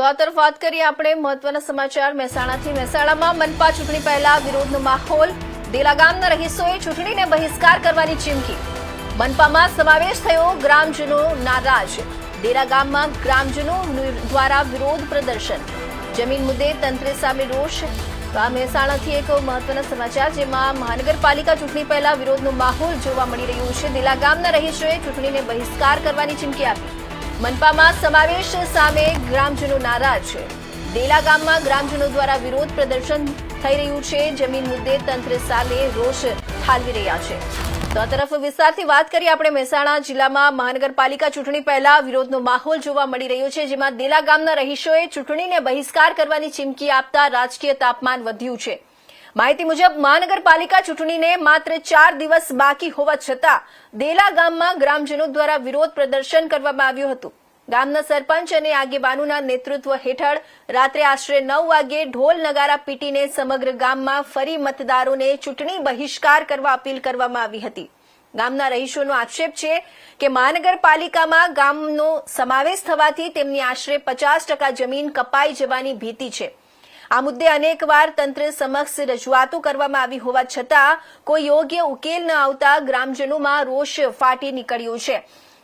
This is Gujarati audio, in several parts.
તો આ તરફ વાત કરીએ આપણે મહત્વના સમાચાર મહેસાણાથી। મહેસાણામાં મનપા ચૂંટણી પહેલા વિરોધનો માહોલ। દેલા ગામના રહીશોએ ચૂંટણીને બહિષ્કાર કરવાની ચીમકી। મનપામાં સમાવેશ થયો ગ્રામજનો નારાજ। દેલા ગામમાં ગ્રામજનો દ્વારા વિરોધ પ્રદર્શન। જમીન મુદ્દે તંત્ર સામે રોષ। તો આ મહેસાણાથી એક મહત્વના સમાચાર, જેમાં મહાનગરપાલિકા ચૂંટણી પહેલા વિરોધનો માહોલ જોવા મળી રહ્યો છે। દેલા ગામના રહીશોએ ચૂંટણીને બહિષ્કાર કરવાની ચીમકી આપી। મનપામાં સમાવેશ સામે ગ્રામજનો નારાજ છે। દેલા ગામમાં ગ્રામજનો દ્વારા વિરોધ પ્રદર્શન થઈ રહ્યું છે। જમીન મુદ્દે તંત્ર સામે રોષ ઠાલવી રહ્યા છે। તો આ તરફ વિસ્તારથી વાત કરીએ આપણે। મહેસાણા જિલ્લામાં મહાનગરપાલિકા ચૂંટણી પહેલા વિરોધનો માહોલ જોવા મળી રહ્યો છે, જેમાં દેલા ગામના રહીશોએ ચૂંટણીને બહિષ્કાર કરવાની ચીમકી આપતા રાજકીય તાપમાન વધ્યું છે। માહિતી મુજબ મહાનગરપાલિકા ચૂંટણીને માત્ર 4 દિવસ બાકી હોવા છતાં દેલા ગામમાં ગ્રામજનો દ્વારા વિરોધ પ્રદર્શન કરવામાં આવ્યું હતું। ગામના સરપંચ અને આગેવાનોના નેતૃત્વ હેઠળ રાત્રે આશરે 9 વાગ્યે ઢોલ નગારા પીટીને સમગ્ર ગામમાં ફરી મતદારોને ચૂંટણી બહિષ્કાર કરવા અપીલ કરવામાં આવી હતી। ગામના રહીશોનો આક્ષેપ છે કે મહાનગરપાલિકામાં ગામનો સમાવેશ થવાથી તેમની આશરે 50% જમીન કપાઈ જવાની ભીતિ છે। આ મુદ્દે અનેકવાર તંત્ર સમક્ષ રજૂઆતો કરવામાં આવી હોવા છતાં કોઈ યોગ્ય ઉકેલ ન આવતા ગ્રામજનોમાં રોષ ફાટી નીકળ્યો છે।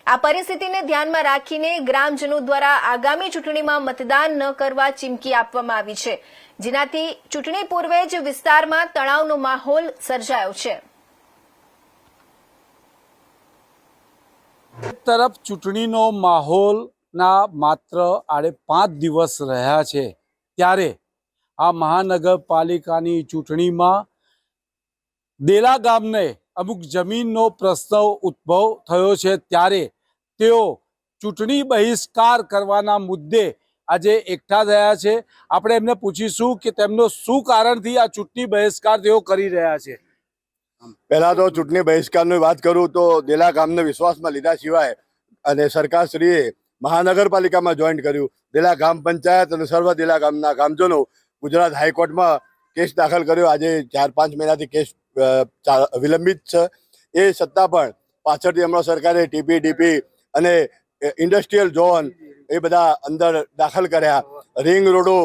આ પરિસ્થિતિને ધ્યાનમાં રાખીને ગ્રામજનો દ્વારા આગામી ચૂંટણીમાં મતદાન ન કરવા ચીમકી આપવામાં આવી છે, જેનાથી ચૂંટણી પૂર્વે જ વિસ્તારમાં તણાવનો માહોલ સર્જાયો છે। એક તરફ ચૂંટણીનો માહોલના માત્ર 5 દિવસ રહ્યા છે, ત્યારે આ મહાનગરપાલિકાની ચૂંટણીમાં દેલા ગામને અમુક જમીનનો પ્રશ્ન ઉદ્ભવ થયો છે, ત્યારે તેઓ ચૂંટણી બહિષ્કાર કરવાના મુદ્દે આજે એકઠા થયા છે। આપણે એમને પૂછીશું કે તેમનો શું કારણથી આ ચૂંટણી બહિષ્કાર તેઓ કરી રહ્યા છે। પહેલા તો ચૂંટણી બહિષ્કારની વાત કરું તો દેલા ગામને વિશ્વાસમાં લીધા સિવાય અને સરકારશ્રીએ મહાનગરપાલિકામાં જોઈન્ટ કર્યું। દેલા ગ્રામ પંચાયત અને સર્વ દેલા ગામના ગામજનો ગુજરાત હાઈકોર્ટમાં કેસ દાખલ કર્યો। આજે 4-5 મહિનાથી કેસ વિલંબિત છે। એ છતાં પણ પાછળથી હમણાં સરકારે ટીપીડીપી અને ઇન્ડસ્ટ્રીયલ ઝોન એ બધા અંદર દાખલ કર્યા, રિંગ રોડો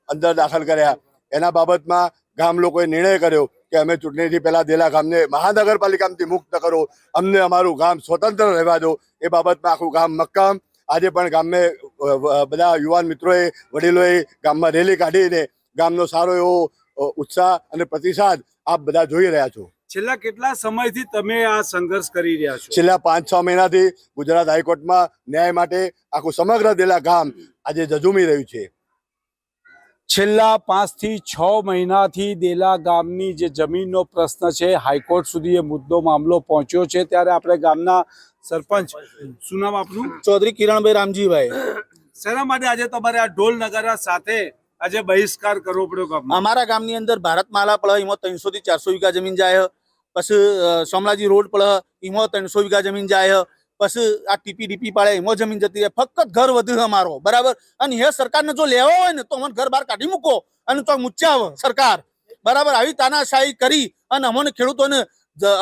અંદર દાખલ કર્યા। એના બાબતમાં ગામ લોકોએ નિર્ણય કર્યો કે અમે ચૂંટણીથી પહેલા દેલા ગામને મહાનગરપાલિકામાંથી મુક્ત કરો, અમને અમારું ગામ સ્વતંત્ર રહેવા દો। એ બાબતમાં આખું ગામ મક્કમ। આજે પણ ગામને બધા યુવાન મિત્રોએ, વડીલોએ ગામમાં રેલી કાઢીને ગામનો સારો એવો ઉત્સાહ અને પ્રતિસાદ આપ બધા જોઈ રહ્યા છો। છેલ્લા કેટલા સમયથી તમે આ સંઘર્ષ કરી રહ્યા છો? છેલ્લા 5-6 મહિનાથી ગુજરાત હાઈકોર્ટમાં ન્યાય માટે આખું સમગ્ર દેલા ગામ આજે ઝઝૂમી રહ્યું છે। છેલ્લા 5 થી 6 મહિનાથી દેલા ગામની જે જમીનનો પ્રશ્ન છે, હાઈકોર્ટ સુધી એ મુદ્દો મામલો પહોંચ્યો છે, ત્યારે આપણે ગામના સરપંચ, શું નામ આપનું? ચૌધરી કિરણભાઈ રામજીભાઈ। શેના માટે આજે તમારે આ ઢોલ નગારા સાથે આજે બહિષ્કાર કરવો પડ્યો ગામમાં? અમારા ગામની અંદર ભારતમાલા પડે એમાં 300 થી 400 વીઘા જમીન જાય। પછી સોમલાજી રોડ પડે એમાં 300 વીઘા જમીન જાય। પછી આ ટીપીડીપી પાડે એમાં જમીન જતી રહે। ફક્ત ઘર વધુ અમારો, બરાબર। અને એ સરકારને જો લેવા હોય ને તો અમને ઘર બહાર કાઢી મૂકો અને તો મૂચ્યા સરકાર, બરાબર। આવી તાનાશાહી કરી અને અમને ખેડૂતોને,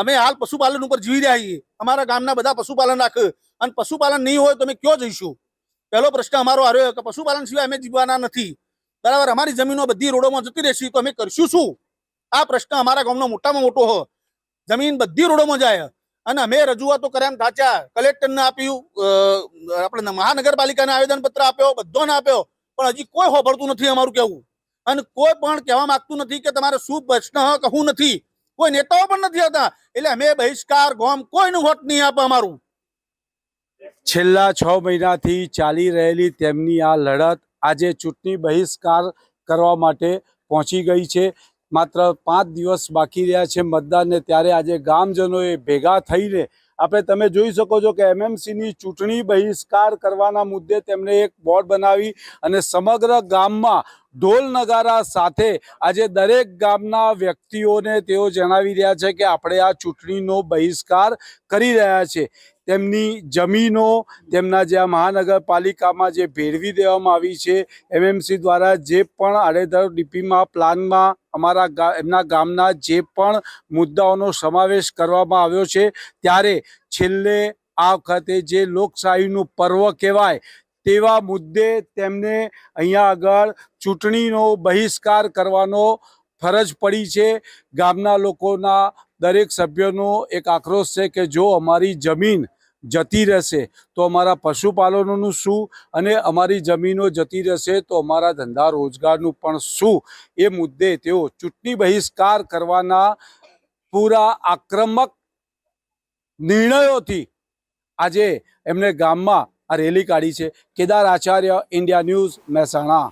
અમે હાલ પશુપાલન ઉપર જીવી રહ્યા છીએ। અમારા ગામના બધા પશુપાલન રાખે અને પશુપાલન નહીં હોય તો અમે ક્યાં જઈશું? પહેલો પ્રશ્ન અમારો આવ્યો કે પશુપાલન સિવાય અમે જીવવાના નથી, બરાબર। અમારી જમીનો બધી રોડોમાં જતી રહેશે તો અમે કરશું શું? આ પ્રશ્ન અમારા ગામનો મોટામાં મોટો હોય। જમીન બધી રોડોમાં જાય અને અમે રજૂઆતો કર્યા, ધાચા કલેક્ટરને આપ્યું, આપણે મહાનગરપાલિકાને આવેદનપત્ર આપ્યો, બધાને આપ્યો, પણ હજી કોઈ હોભળતું નથી અમારું કહેવું। અને કોઈ પણ કહેવા માંગતું નથી કે તમારે શું પ્રશ્ન કહું નથી। કોઈ નેતાઓ પણ નથી આવતા, એટલે અમે બહિષ્કાર ગામ કોઈનું વોટ નહીં આપે અમારું। છેલ્લા 6 મહિનાથી ચાલી રહેલી તેમની આ લડત આજે ચૂંટણી બહિષ્કાર કરવા માટે પહોંચી ગઈ છે। માત્ર 5 દિવસ બાકી રહ્યા છે મતદાનને, ત્યારે આજે ગામજનોએ ભેગા થઈને તમે જોઈ શકો છો કે એમએમસીની ચૂંટણી બહિષ્કાર કરવાના મુદ્દે તેમણે એક બોર્ડ બનાવી અને સમગ્ર ગામમાં ઢોલ નગારા સાથે આજે દરેક ગામના વ્યક્તિઓને તેઓ જણાવી રહ્યા છે કે આપણે આ ચૂંટણીનો બહિષ્કાર કરી રહ્યા છે। તેમની જમીનો, તેમના જે આ મહાનગરપાલિકામાં જે ભેળવી દેવામાં આવી છે, એમએમસી દ્વારા જે પણ આડેધડ ડીપીમાં, પ્લાનમાં એમના ગામના જે પણ મુદ્દાઓનો સમાવેશ કરવામાં આવ્યો છે, ત્યારે છેલ્લે આ વખતે જે લોકશાહીનું પર્વ કહેવાય તેવા મુદ્દે તેમને અહીંયા આગળ ચૂંટણીનો બહિષ્કાર કરવાનો ફરજ પડી છે. ગામના લોકોના દરેક સભ્યોનો એક આક્રોશ છે કે જો અમારી જમીન જતી રહેશે તો અમારા પશુપાલનોનું શું, અને અમારી જમીનો જતી રહેશે તો અમારા ધંધા રોજગારનું પણ શું. એ મુદ્દે તેઓ ચૂંટણી બહિષ્કાર કરવાના પૂરા આક્રમક નિર્ણયોથી આજે એમને ગામમાં આ રેલી કાઢી છે. Kedar Acharya, India news, Mehsana.